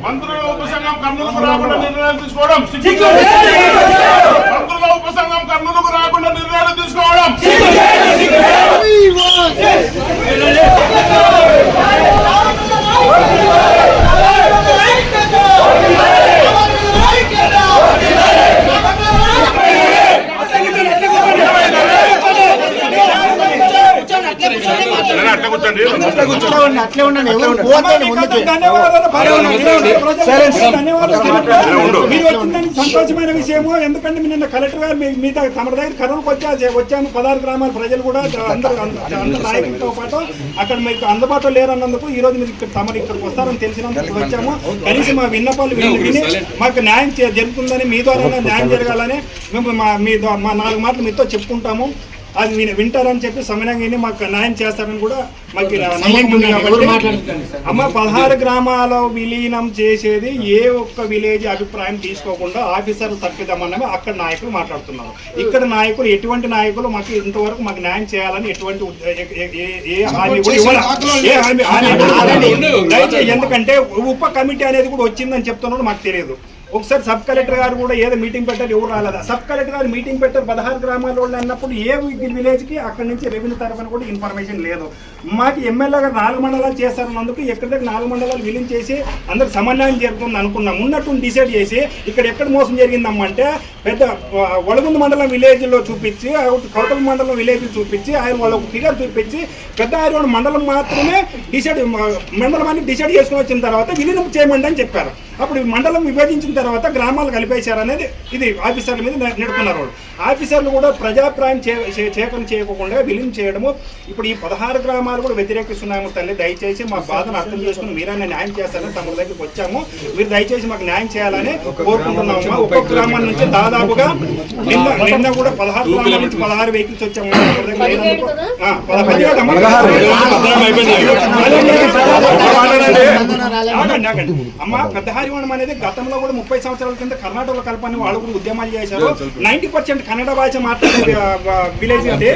మంత్రుల ఉపసంఘం కర్నూలుకు రాకుండా నిర్ణయాలు తీసుకోవడం, మంత్రుల ఉపసంఘం కర్నూలుకు రాకుండా నిర్ణయాలు తీసుకోవడం. సంతోషమైన విషయము. ఎందుకంటే నిన్న కలెక్టర్ గారు మీ తమ దగ్గర కర్నూలుకు వచ్చాము. 16 గ్రామాల ప్రజలు కూడా అందరు నాయకులతో పాటు అక్కడ మీకు అందుబాటులో లేరన్నందుకు ఈ రోజు మీరు తమరు ఇక్కడికి వస్తారని తెలిసినందుకు వచ్చాము. కనీసం మా విన్నపాలు విని మాకు న్యాయం జరుగుతుందని, మీ ద్వారా న్యాయం జరగాలని మేము మా 4 మాటలు మీతో చెప్పుకుంటాము. అది వింటారని చెప్పి సమయంగా మాకు న్యాయం చేస్తారని కూడా మాకు నమ్మకం ఉంది. కాబట్టి అమ్మ 16 గ్రామాల విలీనం చేసేది ఏ ఒక్క విలేజ్ అభిప్రాయం తీసుకోకుండా ఆఫీసర్లు తప్పిద్దామన్నమే అక్కడ నాయకులు మాట్లాడుతున్నారు. ఇక్కడ నాయకులు ఎటువంటి నాయకులు మాకు ఇంతవరకు మాకు న్యాయం చేయాలని ఎటువంటి ఏ హామీ కూడా దయచేసి. ఎందుకంటే ఉప కమిటీ అనేది కూడా వచ్చిందని చెప్తున్నాడు, మాకు తెలియదు. ఒకసారి సబ్ కలెక్టర్ గారు కూడా ఏదో మీటింగ్ పెట్టారు, ఎవరు రాలేదా? సబ్ కలెక్టర్ గారు మీటింగ్ పెట్టారు 16 గ్రామాల వాళ్ళు అన్నప్పుడు ఏ విలేజ్కి అక్కడి నుంచి రెవెన్యూ తరఫున కూడా ఇన్ఫర్మేషన్ లేదు. మాకు ఎమ్మెల్యే గారు 4 మండలాలు చేస్తారన్నందుకు ఎక్కడి దగ్గర 4 మండలాలు విలీనం చేసి అందరికి సమన్వయం జరుగుతుంది అనుకున్నాం. ఉన్నట్టు డిసైడ్ చేసి ఇక్కడ ఎక్కడ మోసం జరిగిందమ్మంటే పెద్ద వడగుంద మండలం విలేజ్లో చూపించి, కౌతల మండలం విలేజ్ చూపించి, ఆయన వాళ్ళ ఫిగర్ చూపించి పెద్ద ఆరు మండలం మాత్రమే మండలం అని డిసైడ్ చేసుకుని వచ్చిన తర్వాత విలీనం చేయమండి అని చెప్పారు. అప్పుడు మండలం విభజించిన తర్వాత గ్రామాలు కలిపేశారు అనేది ఇది ఆఫీసర్ల మీద నెడుతున్నారు. ఆఫీసర్లు కూడా ప్రజాభిప్రాయం చేయకుండా విలీనం చేయడము. ఇప్పుడు ఈ 16 గ్రామాలు కూడా వ్యతిరేకిస్తున్నాము. తల్లి దయచేసి మా బాధను అర్థం చేసుకుని మీరైనా న్యాయం చేస్తారని తమ దగ్గరికి వచ్చాము. మీరు దయచేసి మాకు న్యాయం చేయాలని కోరుకుంటున్నాము. ఒక్కొక్క గ్రామం నుంచి దాదాపుగా నిన్న కూడా 16 గ్రామాల నుంచి 16 వెహికల్స్ వచ్చాము. అమ్మ పెద్ద హరివనం అనేది గతంలో కూడా 30 సంవత్సరాల కింద కర్ణాటకలో కలపని వాళ్ళు కూడా ఉద్యమాలు చేశారు. 90% కన్నడ భాష మాట్లాడే విలేజ్ అంటే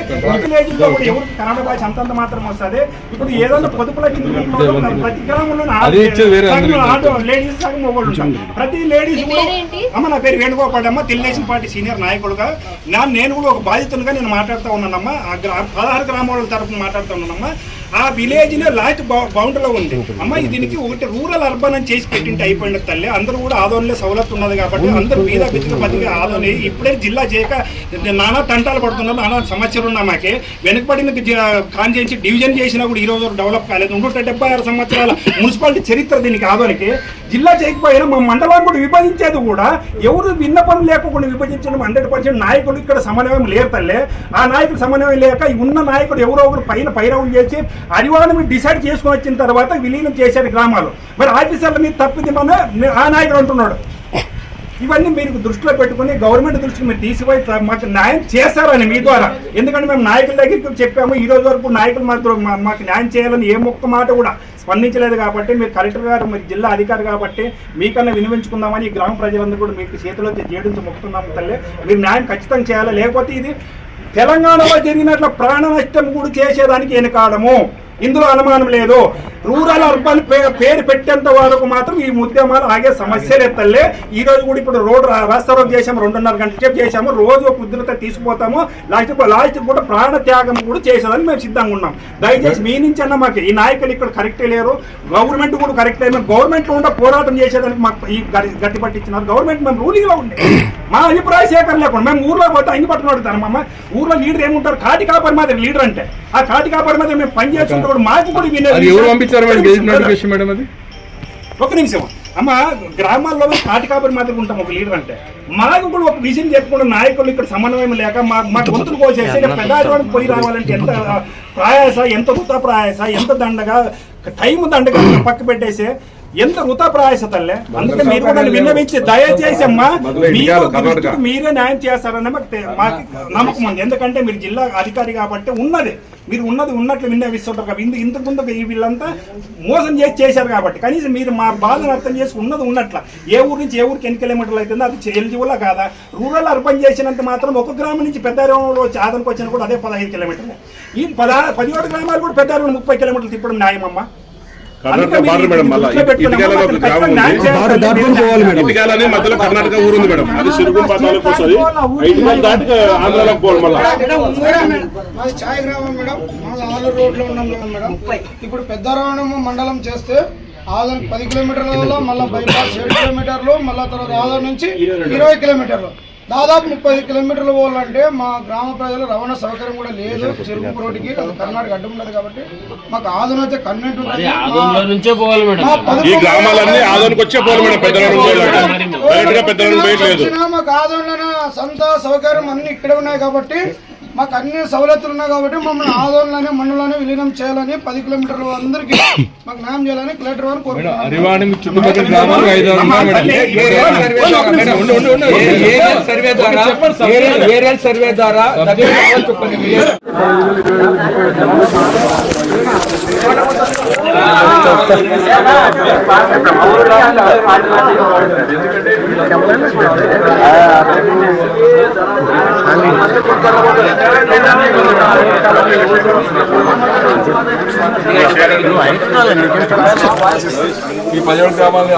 విలేజ్ లో కూడా ఎవరికి కన్నడ భాష అంతంత మాత్రం వస్తుంది. ఇప్పుడు ఏదైనా పొదుపుల ప్రతి గ్రామంలో లేడీస్ సగం మొగోళ్ళు ఉంటారు. ప్రతి లేడీస్ కూడా అమ్మ నా పేరు వేణుగోపాల్ అమ్మ, తెలుగుదేశం పార్టీ సీనియర్ నాయకుడుగా నేను కూడా ఒక బాధితునిగా నేను మాట్లాడుతూ ఉన్నానమ్మా. 16 గ్రామాల తరఫున మాట్లాడుతూ ఉన్నానమ్మా. ఆ విలేజ్ లో లాస్ట్ బౌండరీలో ఉంది అమ్మ. దీనికి ఒకటి రూరల్ అర్బన్ అని చేసి పెట్టింటే అయిపోయింది తల్లి. అందరూ కూడా ఆదోళనలో సౌలభ్యం ఉన్నది కాబట్టి అందరూ మీద బితికి బతికి ఆదోని ఇప్పుడే జిల్లా చేయక నానా తంటాలు పడుతున్నారు, నానా సమస్యలు ఉన్నా. మాకే వెనుకబడిన కాన్స్టిట్యుయెన్సీ డివిజన్ చేసినా కూడా ఈ రోజు డెవలప్ కాలేదు. 176 సంవత్సరాల మున్సిపాలిటీ చరిత్ర దీనికి ఆదోనికి. జిల్లా చేయకపోయినా మా మండలాన్ని కూడా విభజించేది కూడా ఎవరు విన్నపం లేకుండా విభజించడం 100% నాయకులు ఇక్కడ సమన్వయం లేరు తల్లి. ఆ నాయకులు సమన్వయం లేక ఉన్న నాయకుడు ఎవరో ఒకరు పైరవులు చేసి అడివాళ్ళ మీద డిసైడ్ చేసుకుని వచ్చిన తర్వాత విలీనం చేశారు గ్రామాలు. మరి ఆఫీసర్ల మీద తప్పింది మన ఆ నాయకుడు అంటున్నాడు. ఇవన్నీ మీరు దృష్టిలో పెట్టుకుని గవర్నమెంట్ దృష్టికి మీరు తీసిపోయి మాకు న్యాయం చేస్తారని మీ ద్వారా. ఎందుకంటే మేము నాయకుల దగ్గరికి చెప్పాము. ఈ రోజు వరకు నాయకులు మాకు న్యాయం చేయాలని ఏ ఒక్క మాట కూడా స్పందించలేదు. కాబట్టి మీరు కలెక్టర్ గారు, మీరు జిల్లా అధికారి కాబట్టి మీకన్నా వినియోగించుకుందామని ఈ గ్రామ ప్రజలందరూ కూడా మీకు చేతిలో జేడించి మొక్కుతున్నాము తల్లి. మీరు న్యాయం ఖచ్చితంగా చేయాలి. లేకపోతే ఇది తెలంగాణలో జరిగినట్లు ప్రాణ నష్టం కూడా చేసేదానికి వెనుకాడము, ఇందులో అనుమానం లేదు. రూరల్ అర్బన్ పేరు పెట్టేంత వరకు మాత్రం ఈ ఉద్యమాలు ఆగే సమస్యలు ఎత్తలే. ఈ రోజు కూడా ఇప్పుడు రోడ్ రాస్తా రోడ్ చేసాము, 2.5 గంటల సేపు చేసాము. రోజు ఒక ఉద్రిక్తత తీసుకుపోతాము. లాస్ట్ కూడా ప్రాణ త్యాగం కూడా చేసేదని మేము సిద్ధంగా ఉన్నాం. దయచేసి మీ నుంచి అన్న మాకు ఈ నాయకులు ఇక్కడ కరెక్టే లేరు, గవర్నమెంట్ కూడా కరెక్ట్ లేదు. గవర్నమెంట్ లో ఉండే పోరాటం చేసేదానికి మాకు ఈ గట్టి పట్టించినారు. గవర్నమెంట్ మేము రూలింగ్ లో ఉండే మా అభిప్రాయ సేకరణ లేకుండా మేము ఊర్లో పోతే అంగి పట్టుకున్నాడు అమ్మ. ఊర్లో లీడర్ ఏముంటారు? కాటి కాపరి మాదిరి లీడర్ అంటే. ఆ కాటి కాపరి మాదిరి మేము పని చేసుకుంటాడు. మాకు కూడా ఒక నిమిషం అమ్మ, గ్రామాల్లో కాటి కాపరి మాదిరి ఉంటాం ఒక లీడర్ అంటే. మాకు కూడా ఒక విషయం చెప్పుకున్న నాయకులు ఇక్కడ సమన్వయం లేక మా గొంతులు కోసేసి పెద్ద పోయి రావాలంటే ఎంత ప్రయాస, ఎంత వృథా ప్రయాస, ఎంత దండగా టైం దండగా పక్క పెట్టేసి ఎంత వృథా ప్రయాస తల్లే. అందుకే మీరు కూడా విన్నవించి దయచేసి అమ్మా మీరే న్యాయం చేస్తారని మాకు నమ్మకం ఉంది. ఎందుకంటే మీరు జిల్లా అధికారి కాబట్టి మీరు ఉన్నట్లు విన్నవిస్తుంటారు కాబట్టి. ఇంతకు ముందు వీళ్ళంతా మోసం చేశారు కాబట్టి కనీసం మీరు మా బాధను అర్థం చేసి ఉన్నట్ల ఏ ఊరు నుంచి ఏ ఊరికి ఎన్ని కిలోమీటర్లు అవుతుందో అది ఎలిజిబుల్ కాదా? రూరల్ అర్బన్ చేసినంత మాత్రం ఒక గ్రామం నుంచి పెద్ద ఆదనకు వచ్చినా కూడా అదే 15 కిలోమీటర్లు. ఈ 17 గ్రామాలు కూడా పెద్ద 30 కిలోమీటర్లు తిప్పడం న్యాయమమ్మా? Karnataka border madam. మళ్ళీ ఇటుకాల ఒక గ్రామం ఉంది, ఇటుకాలని మధ్యలో కర్ణాటక ఊరు ఉంది మేడం. అది సిరుగుం పట్టాలకు వస్తుంది. ఇటుకాల దాటి ఆంధ్రాలోకి పోవాలి. మళ్ళీ మాది ఛాయ్ గ్రామం మేడం. మాది ఆలూరు రోడ్లో ఉన్నాం మేడం. ఇప్పుడు పెద్దరావణము మండలం చేస్తే ఆదర్ 10 కిలోమీటర్ల, మళ్ళీ బైపాస్ 7 కిలోమీటర్లు, మళ్ళీ తర్వాత ఆదర్ నుంచి 20 కిలోమీటర్లు, దాదాపు 30 కిలోమీటర్లు పోవాలంటే మా గ్రామ ప్రజలు రవాణా సౌకర్యం కూడా లేదు. చెరుకు రోడ్డుకి అది కర్ణాటక అడ్డం ఉన్నది కాబట్టి మాకు ఆదోన్ అయితే కన్వెంట్ ఉంటుంది. ఈ గ్రామాలన్నీ ఆదోనికి వచ్చే పోవాలి మేడం. మాకు ఆదోన్లోనే సొంత సౌకర్యం అన్ని ఇక్కడే ఉన్నాయి కాబట్టి, మాకు అన్ని సౌలతులు ఉన్నాయి కాబట్టి మమ్మల్ని ఆదోన్లోనే మండలంలోనే విలీనం చేయాలని 10 కిలోమీటర్లు అందరికీ మాకు న్యాయం చేయాలని కలెక్టర్ వారిని కోరుకుంటున్నాం. సర్వే ద్వారా ఈ 17 గ్రామాలని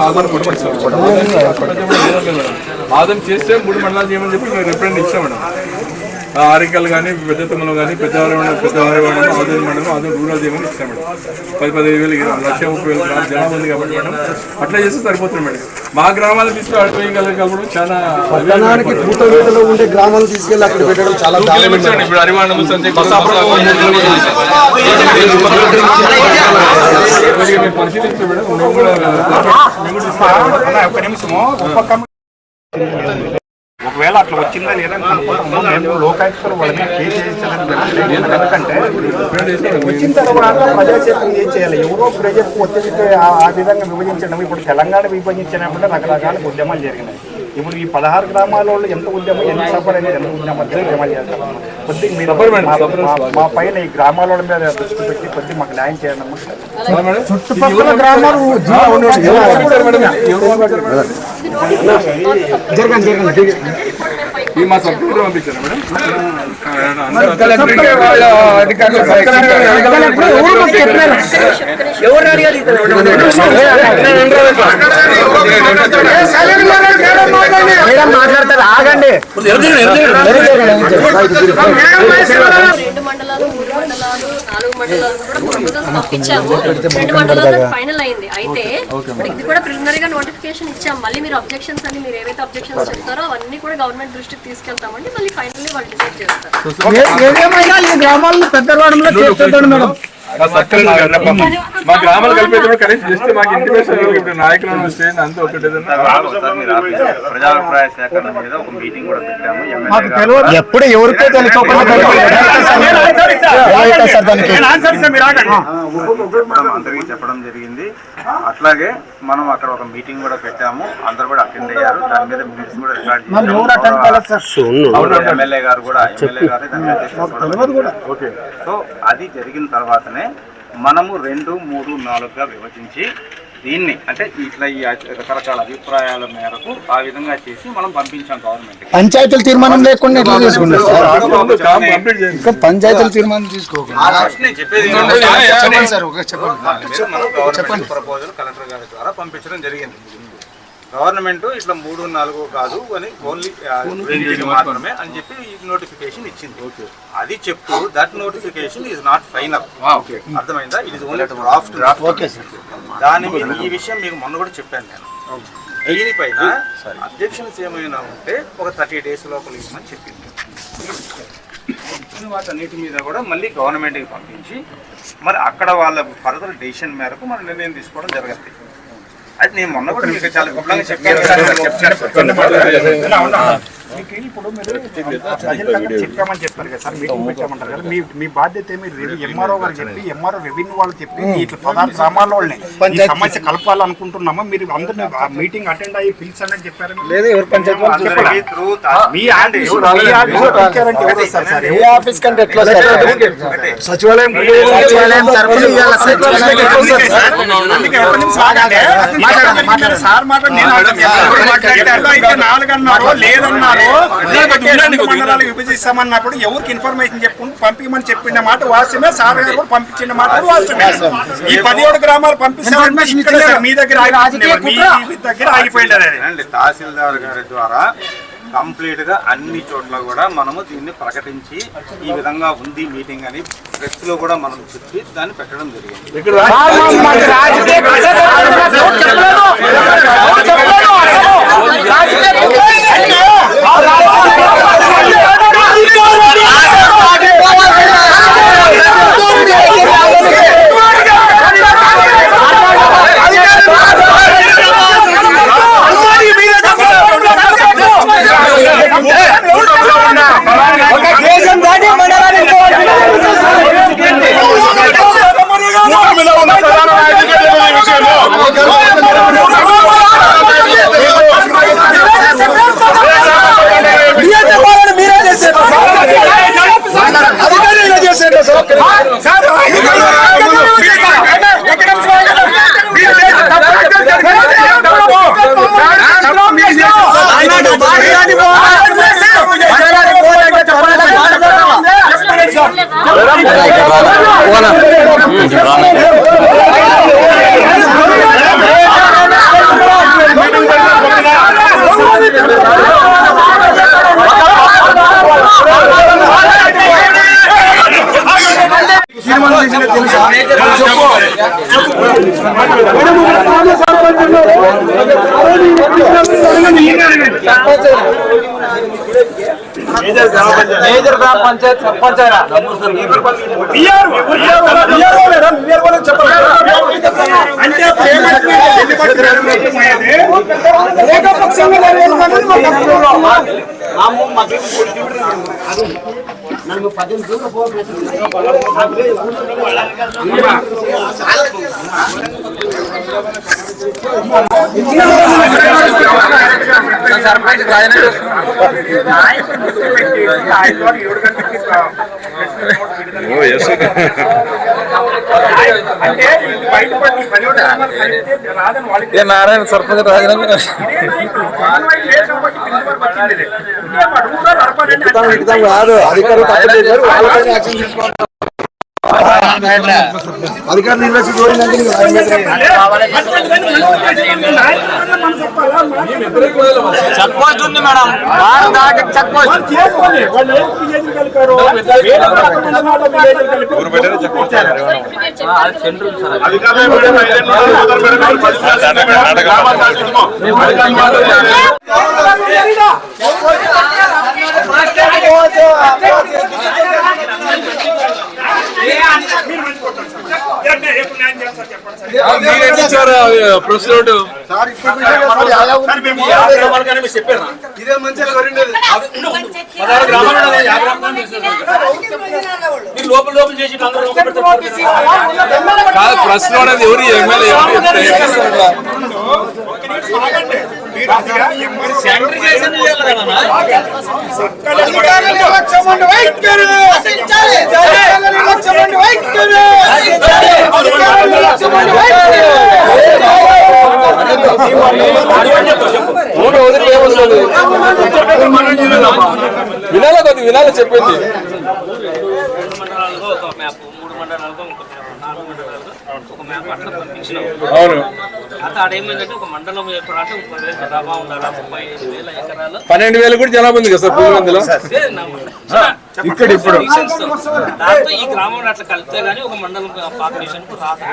ఆదరణ చేస్తే 3 మండలాలు చేయమని చెప్పి మేము రిప్రజెంట్ ఇచ్చాం మేడం. ఆరికల్ కానీ పెద్ద తుమ్మలో కానీ పెద్దవారి ఆదరణ మండలం ఆదరణ రూరల్ చేయమని ఇచ్చాం మేడం. 10-15 వేలు 1,30,000 జనాభా ఉంది కాబట్టి మేడం అట్లా చేస్తే సరిపోతుంది మేడం. మా గ్రామాలను తీసుకుని అడిపోయగలగలపడం చాలా ఉండే గ్రామాలు తీసుకెళ్ళి అక్కడ పెట్టడం చాలా ఇప్పుడు అరివాణము పరిశీలించాం మేడం. ఒక నిమిషము. ఒకవేళ అట్లా వచ్చిందా లేదా మేము లోకాయుక్తలు వాళ్ళ మీద కేసు చేయించాలని. ఎందుకంటే వచ్చిన తర్వాత ప్రజాక్షేత్రం ఏం చేయాలి? ఎవరో ప్రజలకు ఒత్తిడికి ఆ విధంగా విభజించడం. ఇప్పుడు తెలంగాణ విభజించినప్పుడు రకరకాల ఉద్యమాలు జరిగినాయి. ఇప్పుడు ఈ 16 గ్రామాల వాళ్ళు ఎంత ఉద్యమం, ఎంత సఫర్ అనేది, ఎంత ఉద్యమాలు చేస్తారు. కొద్దిగా మీరు మా పైన ఈ గ్రామాల వాళ్ళ మీద దృష్టి పెట్టి కొద్దిగా మాకు న్యాయం చేయండి. చుట్టుపక్కల గ్రామాలు మా సభ్యులు పంపించారు మేడం. మాట్లాడతారు, ఆగండి. 2 మండలాలు, 3 మండలాలు, 4 మండలాలు కూడా ప్రపోజల్స్ పంపించాము. 2 మండలాలు ఫైనల్ అయింది. అయితే ఇది కూడా ప్రిలిమినరీగా నోటిఫికేషన్ ఇచ్చాం. మళ్ళీ మీరు అబ్జెక్షన్స్ అని మీరు ఏవైతే అబ్జెక్షన్స్ చెప్తారో అవన్నీ కూడా గవర్నమెంట్ దృష్టికి తీసుకెళ్తామండి. మళ్ళీ ఫైనల్లీ వాళ్ళు డిసైడ్ చేస్తారు. ఏదేమైనా ఈ గ్రామాలను పెద్దవాడంలో చేస్తాడు మేడం. మా గ్రామాలు కలిపేటప్పుడు కనీసం జస్ట్ మాకు ఇంటిమేషన్ ఇప్పుడు నాయకులను స్టేజ్ అంతా ఒకటి ప్రజాభిప్రాయ సేకరణ మీద ఒక మీటింగ్ కూడా పెట్టాము. ఎప్పుడు ఎవరికే అందరికీ చెప్పడం జరిగింది. అట్లాగే మనం అక్కడ ఒక మీటింగ్ కూడా పెట్టాము. అందరూ కూడా అటెండ్ అయ్యారు. దాని మీద మినిట్స్ కూడా రికార్డ్ ఎమ్మెల్యే గారు సో అది జరిగిన తర్వాతనే మనము 2, 3, 4గా విభజించి దీన్ని అంటే ఇట్లా ఈ రకరకాల అభిప్రాయాల మేరకు ఆ విధంగా చేసి మనం పంపించాం గవర్నమెంట్. పంచాయతీల తీర్మానం లేకుండా ఎట్లా చేసుకుంటారు? పంచాయతీల తీర్మానం తీసుకోకుండా గవర్నమెంట్ ప్రపోజల్ కలెక్టర్ గారి ద్వారా పంపించడం జరిగింది. గవర్నమెంట్ ఇట్లా 3, 4 కాదు అని ఓన్లీ 2 మాత్రమే అని చెప్పి నోటిఫికేషన్ ఇచ్చింది. అది చెప్తూ that notification is not final. అర్థమైందా? It is only draft. దాని మీద ఈ విషయం మీకు మొన్న కూడా చెప్పాను నేను. దీనిపైన అబ్జెక్షన్స్ ఏమైనా ఉంటే ఒక 30 days లోపల ఇవ్వమని చెప్పింది. వాటన్నిటి మీద కూడా మళ్ళీ గవర్నమెంట్కి పంపించి మరి అక్కడ వాళ్ళ ఫర్దర్ డెసిషన్ మేరకు మన నిర్ణయం తీసుకోవడం జరుగుతుంది. అది నేను మొన్న కూడా మీకు చాలా గొప్పగా చెప్పాను. ఇప్పుడు మీరు చెప్పామని చెప్పారు కదా సార్, మీటింగ్ పెట్టామంటారు కదా. మీ బాధ్యత మీరు ఎంఆర్ఓ గారు చెప్పి ఎంఆర్ఓ రెవెన్యూ వాళ్ళు చెప్పి ఇట్లా 16 గ్రామాల వాళ్ళని సమస్య కలపాలనుకుంటున్నామా? మీరు అందరినీ మీటింగ్ అటెండ్ అయ్యి పిలిచండి అని చెప్పారు. సచివాలయం సార్ మాట 4 అన్నారు లేదన్నారు. మండలాలు విభజిస్తామన్నప్పుడు ఎవరికి ఇన్ఫర్మేషన్ చెప్పుకుంటూ పంపించమని చెప్పిన మాట వాస్తవమే. సార్ గారు కూడా పంపించిన మాట వాస్తవమే. ఈ 17 గ్రామాలు పంపిస్తామంటే మీ దగ్గర ఆగిపోయింది. తహసీల్దార్ గారి ద్వారా కంప్లీట్ గా అన్ని చోట్ల కూడా మనము దీన్ని ప్రకటించి ఈ విధంగా ఉంది మీటింగ్ అని ప్రెస్ లో కూడా మనం చెప్పి దాన్ని పెట్టడం జరిగింది. మేజర్ గ్రామ పంచాయత్ సర్పంచ్ సర్పంచ్ నారాయణ సర్పంచ్ రాజీనామా కాదు అధికారులు అధికారులు నిర్లక్ష్యం చూడండి. చెక్ పోస్ట్ ఉంది మేడం, చెక్ పోస్ట్ ప్రశ్న ఎవరు ఎమ్మెల్యే వినాలి చెప్పింది. అవును, ఆడేమైందంటే ఒక మండలం ఏర్పడాలంటే 30,000 జనాభా ఉండాలా, 35,000 ఎకరాలు, 12,000 కూడా జనాభా ఉంది కదా సార్ పులివెందులో ఇక్కడ ఇప్పుడు. దాంతో ఈ గ్రామం అట్లా కలిపితే గానీ ఒక మండలం పాపులేషన్ కు రాదు.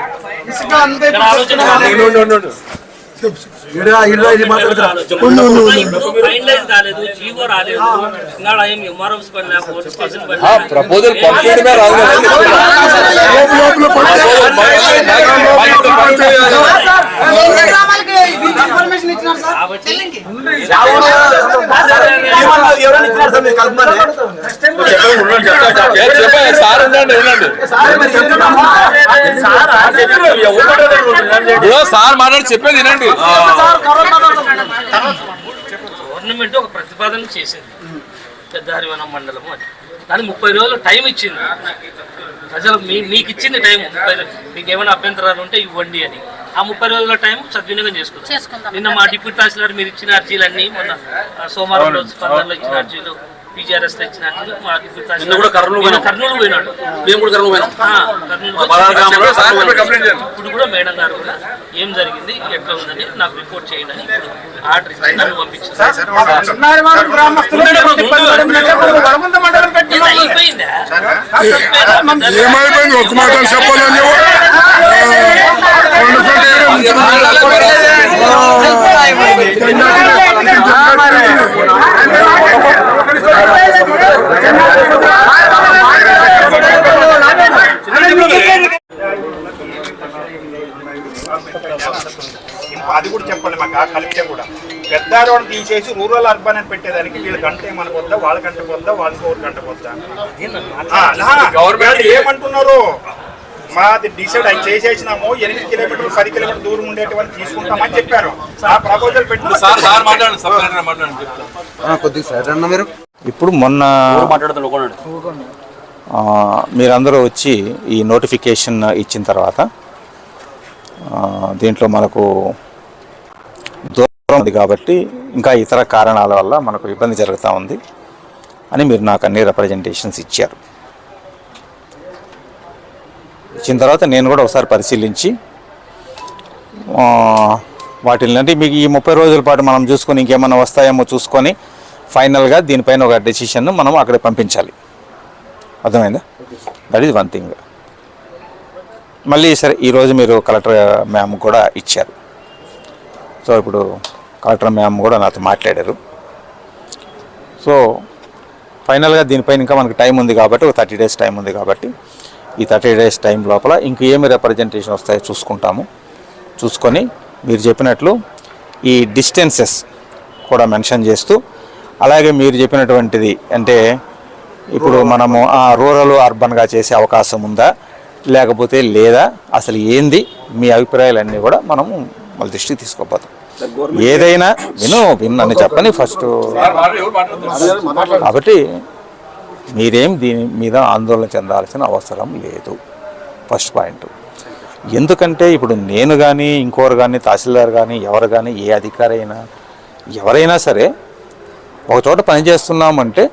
ఫైనలైజ్ కాలేదు, జీవో రాలేదు, ఇంకా ఏం ఎంఆర్ఓస్ పని పోలీస్ స్టేషన్ పని ప్రపోజల్ పంపించడమే రాదు. సార్ ఉండండి సార్ మాట్లాడి చెప్పేది వినండి. గవర్నమెంట్ ఒక ప్రతిపాదన చేసింది పెద్ద హరివనం మండలము అని, దానికి 30 రోజులు టైం ఇచ్చింది. ప్రజలు మీకు ఇచ్చింది టైం 30 మీకు ఏమైనా అభ్యంతరాలు ఉంటే ఇవ్వండి అని. ఆ 30 రోజుల టైం సద్వినియోగం చేసుకుంటాం. నిన్న మా డిప్యూటీ తహసీల్దార్ మీరు ఇచ్చిన అర్జీలన్నీ మొన్న సోమవారం రోజు స్పందనలో ఇచ్చిన అర్జీలు, PGRS లో ఇచ్చిన అర్జీలు మా డిప్యూటీ తహసీల్దార్ కర్నూలు పోయినాడు. ఇప్పుడు కూడా మేడం గారు కూడా ఏం జరిగింది ఎట్లా ఉందని నాకు రిపోర్ట్ చేయండి అని ఆర్డర్ ఇచ్చి నన్ను పంపించారు. ఏమైపోయింది ఒక మాట చెప్పాలని అది కూడా చెప్పండి మాకు కలిపితే కూడా పెద్దారోడ్ని తీసేసి రూరల్ అర్బన్ అని పెట్టేదానికి వీళ్ళ గంట ఏమని పోద్దా, వాళ్ళ గంట పోద్దా, వాళ్ళకి ఒక గంట పోద్దా, గవర్నమెంట్ ఏమంటున్నారు? మాది డిసైడ్ అయి చేసేసినాము 8 కిలోమీటర్లు 10 కిలోమీటర్లు దూరం ఉండేటువంటి తీసుకుంటామని చెప్పారు. ఆ ప్రపోజల్ పెట్టి ఇప్పుడు మొన్న మీరందరూ వచ్చి ఈ నోటిఫికేషన్ ఇచ్చిన తర్వాత దీంట్లో మనకు దూరం ఉంది కాబట్టి ఇంకా ఇతర కారణాల వల్ల మనకు ఇబ్బంది జరుగుతూ ఉంది అని మీరు నాకు అన్ని రిప్రజెంటేషన్స్ ఇచ్చారు. ఇచ్చిన తర్వాత నేను కూడా ఒకసారి పరిశీలించి వాటిని అంటే మీకు ఈ 30 రోజుల పాటు మనం చూసుకొని ఇంకేమైనా వస్తాయేమో చూసుకొని ఫైనల్గా దీనిపైన ఒక డెసిషన్ మనం అక్కడ పంపించాలి. అర్థమైందా? That is one thing. మళ్ళీ సరే ఈరోజు మీరు కలెక్టర్ మ్యామ్ కూడా ఇచ్చారు. సో ఇప్పుడు కలెక్టర్ మ్యామ్ కూడా నాతో మాట్లాడారు. సో ఫైనల్గా దీనిపైన ఇంకా మనకు టైం ఉంది కాబట్టి ఒక 30 days టైం ఉంది కాబట్టి ఈ 30 days టైం లోపల ఇంకేమి రిప్రజెంటేషన్ వస్తాయో చూసుకుంటాము. చూసుకొని మీరు చెప్పినట్లు ఈ డిస్టెన్సెస్ కూడా మెన్షన్ చేస్తూ అలాగే మీరు చెప్పినటువంటిది అంటే ఇప్పుడు మనము రూరల్ అర్బన్గా చేసే అవకాశం ఉందా లేకపోతే లేదా అసలు ఏంది మీ అభిప్రాయాలన్నీ కూడా మనము వాళ్ళ దృష్టికి తీసుకోపోతాం. ఏదైనా విన్నని చెప్పని ఫస్ట్. కాబట్టి మీరేం దీని మీద ఆందోళన చెందాల్సిన అవసరం లేదు. First point. ఎందుకంటే ఇప్పుడు నేను కానీ ఇంకోరు కానీ తహసీల్దార్ కానీ ఎవరు కానీ ఏ అధికారి అయినా ఎవరైనా సరే ఒక చోట పనిచేస్తున్నామంటే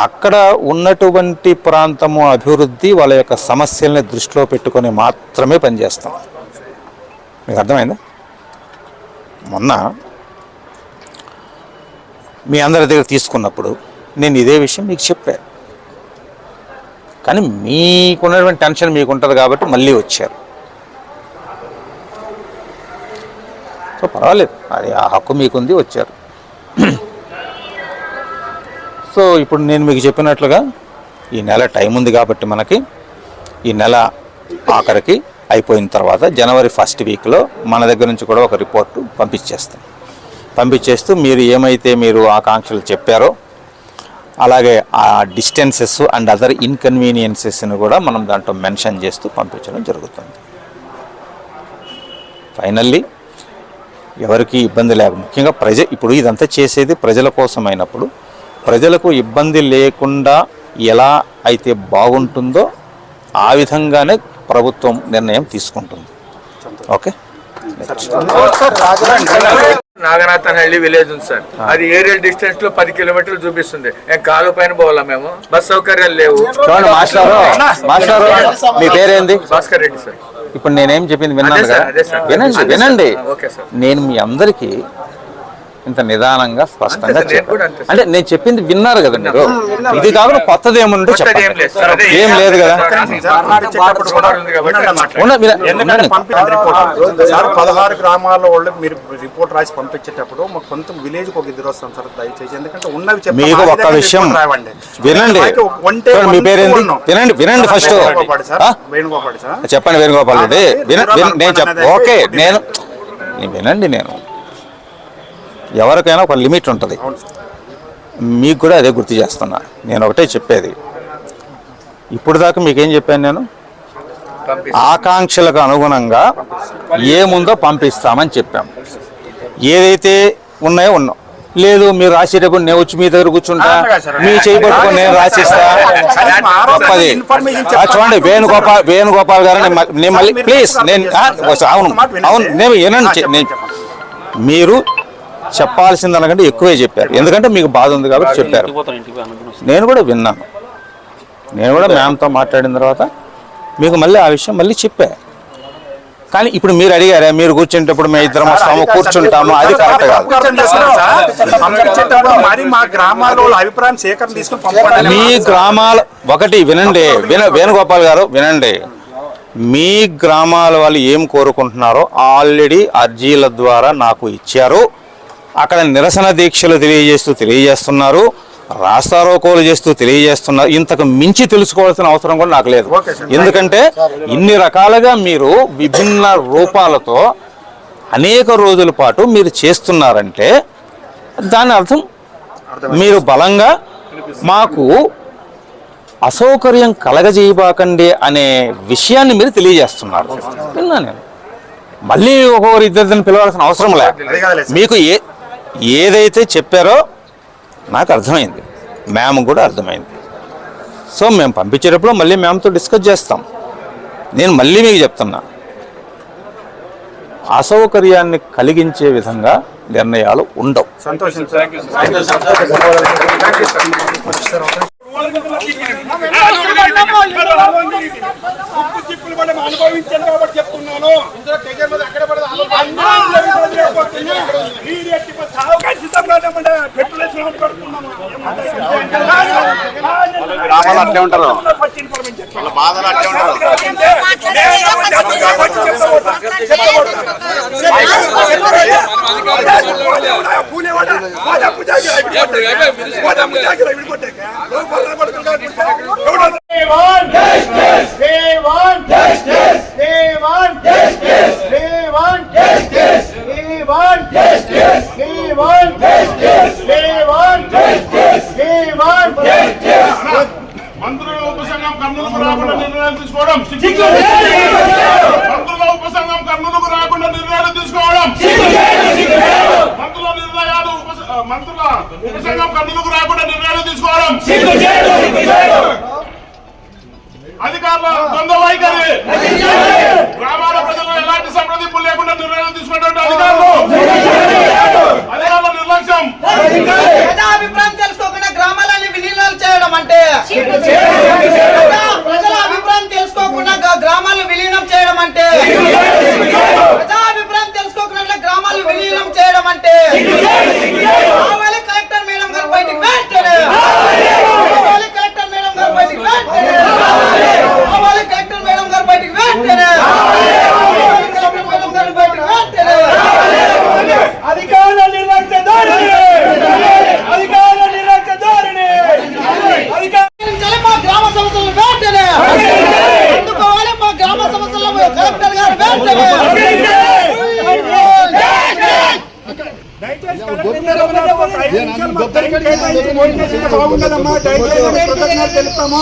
అక్కడ ఉన్నటువంటి ప్రాంతము అభివృద్ధి వాళ్ళ యొక్క సమస్యల్ని దృష్టిలో పెట్టుకొని మాత్రమే పనిచేస్తాం. మీకు అర్థమైందా? మొన్న మీ అందరి దగ్గర తీసుకున్నప్పుడు నేను ఇదే విషయం మీకు చెప్పాను. కానీ మీకున్నటువంటి టెన్షన్ మీకు ఉంటుంది కాబట్టి మళ్ళీ వచ్చారు. సో పర్వాలేదు, అది ఆ హక్కు మీకుంది, వచ్చారు. సో ఇప్పుడు నేను మీకు చెప్పినట్లుగా ఈ నెల టైం ఉంది కాబట్టి మనకి ఈ నెల ఆఖరికి అయిపోయిన తర్వాత జనవరి 1st వీక్లో మన దగ్గర నుంచి కూడా ఒక రిపోర్టు పంపించేస్తూ మీరు ఏమైతే మీరు ఆకాంక్షలు చెప్పారో అలాగే ఆ డిస్టెన్సెస్ అండ్ అదర్ ఇన్కన్వీనియన్సెస్ని కూడా మనం దాంట్లో మెన్షన్ చేస్తూ పంపించడం జరుగుతుంది. ఫైనల్లీ ఎవరికి ఇబ్బంది లేక ముఖ్యంగా ఇప్పుడు ఇదంతా చేసేది ప్రజల కోసం అయినప్పుడు ప్రజలకు ఇబ్బంది లేకుండా ఎలా అయితే బాగుంటుందో ఆ విధంగానే ప్రభుత్వం నిర్ణయం తీసుకుంటుంది. ఓకే. నాగనాథనహಳ್ಳಿ విలేజ్ ఉంది సార్. అది ఏరియల్ డిస్టెన్స్ లో 10 కిలోమీటర్లు చూపిస్తుంది. కాలు పైన పోవాలా మేము, బస్ సౌకర్యాలు లేవు. మాస్టారు మీ పేరేంది? భాస్కర్ రెడ్డి సార్. ఇప్పుడు నేనేం చెప్పింది విన్నాను కదా, వినండి. నేను మీ అందరికీ ఇంత నిదానంగా స్పష్టంగా అంటే నేను చెప్పింది విన్నారు కదా మీరు. ఇది కాకుండా కొత్తది ఏముంటే చెప్పండి. ఏం లేదు కదా. 16 గ్రామాల వాళ్ళకి మీరు రిపోర్ట్ రాసి పంపించేటప్పుడు మాకు కొంత విలేజ్ ఒక ఇద్దరు వస్తాం సార్ దయచేసి. ఎందుకంటే ఉన్నవి మీకు ఒక విషయం వినండి. మీ పేరేంది? వినండి ఫస్ట్. వేణుగోపాల్ సార్. చెప్పండి వేణుగోపాల్ రెడ్డి. నేను ఓకే నేను వినండి. నేను ఎవరికైనా ఒక లిమిట్ ఉంటుంది. మీకు కూడా అదే గుర్తు చేస్తున్నా. నేను ఒకటే చెప్పేది, ఇప్పుడు దాకా మీకేం చెప్పాను నేను, ఆకాంక్షలకు అనుగుణంగా ఏముందో పంపిస్తామని చెప్పాం. ఏదైతే ఉన్నాయో ఉన్నాం. లేదు మీరు రాసేటప్పుడు నేను వచ్చి మీ దగ్గర కూర్చుంటా, మీ చేయి పట్టుకొని నేను రాసిస్తా, తప్పది. చూడండి వేణుగోపాల్ గారు, నేను మళ్ళీ ప్లీజ్ అవును నేను వినండి. మీరు చెప్పాల్సిన దానికంటే ఎక్కువే చెప్పారు, ఎందుకంటే మీకు బాధ ఉంది కాబట్టి చెప్పారు. నేను కూడా విన్నాను, నేను కూడా మ్యామ్తో మాట్లాడిన తర్వాత మీకు మళ్ళీ ఆ విషయం మళ్ళీ చెప్పా. కానీ ఇప్పుడు మీరు అడిగారా, మీరు కూర్చుంటప్పుడు మేము ఇద్దరం వస్తాము కూర్చుంటాము, అది కరెక్ట్ కాదు. మీ గ్రామాల ఒకటి వినండి, వేణుగోపాల్ గారు వినండి, మీ గ్రామాల వాళ్ళు ఏం కోరుకుంటున్నారో ఆల్రెడీ అర్జీల ద్వారా నాకు ఇచ్చారు. అక్కడ నిరసన దీక్షలు తెలియజేస్తున్నారు, రాస్తారోకోలు చేస్తూ తెలియజేస్తున్నారు. ఇంతకు మించి తెలుసుకోవాల్సిన అవసరం కూడా నాకు లేదు. ఎందుకంటే ఇన్ని రకాలుగా మీరు విభిన్న రూపాలతో అనేక రోజుల పాటు మీరు చేస్తున్నారంటే దాని అర్థం మీరు బలంగా మాకు అసౌకర్యం కలగజేయబాకండి అనే విషయాన్ని మీరు తెలియజేస్తున్నారు. విన్నా నేను మళ్ళీ ఒక్కొక్కరు ఇద్దరిని పిలవాల్సిన అవసరం లేదు. మీకు ఏదైతే చెప్పారో నాకు అర్థమైంది, మ్యామ్ కూడా అర్థమైంది. సో మేము పంపించేటప్పుడు మళ్ళీ మ్యామ్తో డిస్కస్ చేస్తాం. నేను మళ్ళీ మీకు చెప్తున్నా, అసౌకర్యాన్ని కలిగించే విధంగా నిర్ణయాలు ఉండవు. అనుభవించాను కాబట్టి చెప్తున్నాను. గ్రామాలు అట్లే ఉంటారు, బాధలు అట్లే ఉంటారు. మంత్రుల ఉపసంఘం కర్నూలుకు రాకుండా నిర్ణయాలు తీసుకోవడం, మంత్రుల ఉపసంఘం కర్నూలుకు రాకుండా నిర్ణయాలు తీసుకోవడం, మంత్రుల ఉపసంఘం కర్నూలుకు రాకుండా నిర్ణయాలు తీసుకోవడం, అధికారుల ద్వంద్వ వైఖరి, గ్రామాల ప్రజలు ఎలాంటి సంప్రదింపులు లేకుండా నిర్ణయాలు తీసుకున్నటువంటి అధికారుల నిర్లక్ష్యం, అభిప్రాయం తెలుసుకోకుండా గ్రామాలని విలీనాలు చేయడం అంటే, ప్రజల అభిప్రాయం తెలుసుకోకుండా గ్రామాలను విలీనం చేయడం అంటే, ప్రజా అభిప్రాయం తెలుసుకోకుండా గ్రామాలు విలీనం చేయడం అంటే, కావాలి కలెక్టర్ మేడం గారు బయటికి వెంటనే, కావాలి కలెక్టర్ మేడం గారు బయటికి వెంటనే, కావాలి కలెక్టర్ మేడం గారు బయటికి వెంటనే, కలెక్టర్ మేడం గారు బయటికి వెంటనే. అధికారుల నిర్లక్ష్య ధోరణి, అధికారుల నిర్లక్ష్య ధోరణి, అధికారులు మా గ్రామ సమస్యలను వెంటనే అందుకోవాలి, మా గ్రామ సమస్యలను కలెక్టర్ గారు వెంటనే. తెలుపుతాము.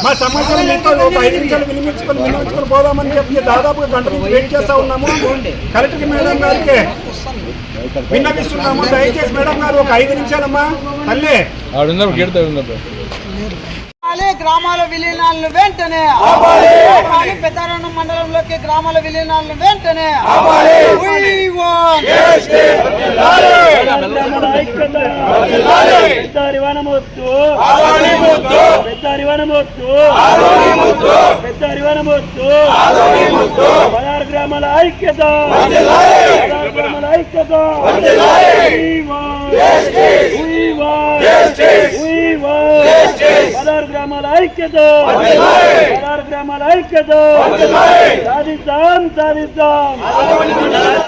మా సమస్యలు మీతో ఒక 5 నిమిషాలు వినిపించుకొని పోదామని చెప్పి దాదాపుగా గంట నుంచి వెయిట్ చేస్తా ఉన్నాము. కలెక్టర్ మేడం గారికి విన్నవిస్తున్నాము, దయచేసి మేడం గారు ఒక 5 నిమిషాలమ్మా తల్లి. గ్రామాల విలీనాలను వెంటనే, పెద్దారెడ్డి మండలంలోకి గ్రామాల విలీనాలను వెంటనే. గ్రామాల ఐక్యత, గ్రామాల ఐక్యత, గ్రామాల ఐక్యత, గ్రామాల ఐక్యత, సాధిద్దాం సాధిద్దాం.